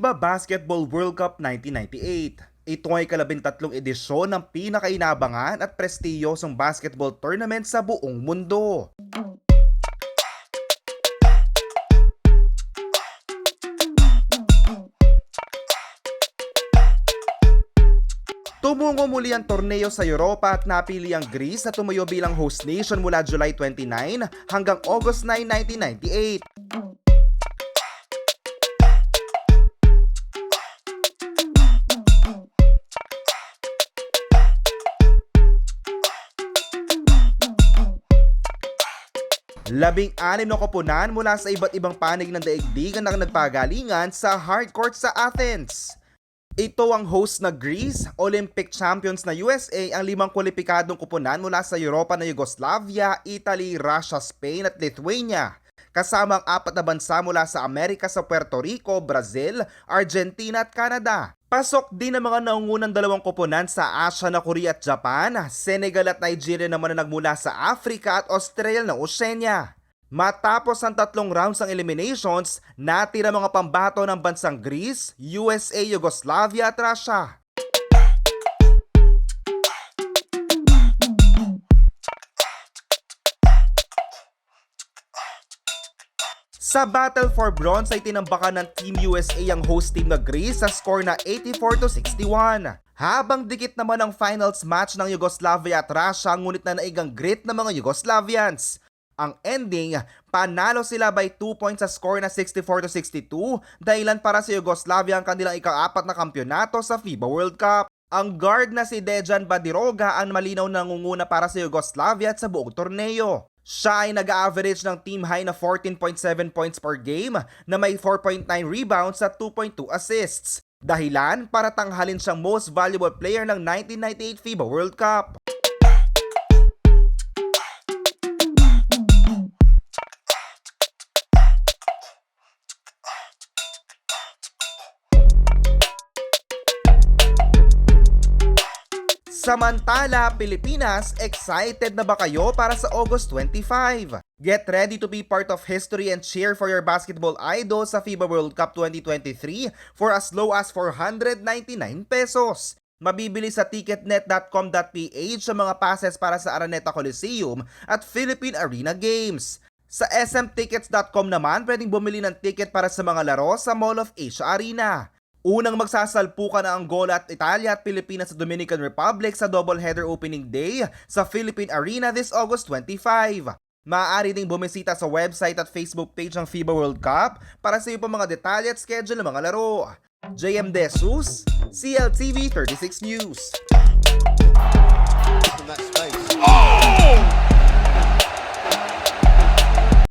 FIBA Basketball World Cup 1998. Ito ay kalabintatlong edisyon ng pinakainabangan at prestiyosong basketball tournament sa buong mundo. Tumungo muli ang torneo sa Europa at napili ang Greece na tumayo bilang host nation mula July 29 hanggang August 9, 1998. Labing-anim na koponan mula sa iba't ibang panig ng daigdig ang nagpagalingan sa hardcourt sa Athens. Ito ang host na Greece, Olympic champions na USA ang limang kwalipikadong koponan mula sa Europa na Yugoslavia, Italy, Russia, Spain at Lithuania. Kasama ang apat na bansa mula sa Amerika sa Puerto Rico, Brazil, Argentina at Canada. Pasok din ang mga naungunang dalawang koponan sa Asia na Korea at Japan, Senegal at Nigeria naman na nagmula sa Africa at Australia na Oceania. Matapos ang tatlong rounds ng eliminations, natira mga pambato ng bansang Greece, USA, Yugoslavia at Russia. Sa Battle for Bronze ay tinambakan ng Team USA ang host team na Greece sa score na 84-61. Habang dikit naman ang finals match ng Yugoslavia at Russia, ngunit na naigang grit ng mga Yugoslavians. Ang ending, panalo sila by 2 points sa score na 64-62, dahilan para sa Yugoslavia ang kanilang ika-4 na kampyonato sa FIBA World Cup. Ang guard na si Dejan Badiroga ang malinaw na nangunguna para sa Yugoslavia at sa buong torneo. Siya ay nag-average ng team high na 14.7 points per game na may 4.9 rebounds at 2.2 assists. Dahilan para tanghalin siyang most valuable player ng 1998 FIBA World Cup. Samantala, Pilipinas, excited na ba kayo para sa August 25? Get ready to be part of history and cheer for your basketball idol sa FIBA World Cup 2023 for as low as 499 pesos. Mabibili sa ticketnet.com.ph sa mga passes para sa Araneta Coliseum at Philippine Arena Games. Sa smtickets.com naman, pwedeng bumili ng ticket para sa mga laro sa Mall of Asia Arena. Unang magsasalpukan na Angola at Italia at Pilipinas sa Dominican Republic sa doubleheader opening day sa Philippine Arena this August 25. Maaari ding bumisita sa website at Facebook page ng FIBA World Cup para sa iyo pa mga detalye at schedule ng mga laro. JM De Jesus, CLTV 36 News.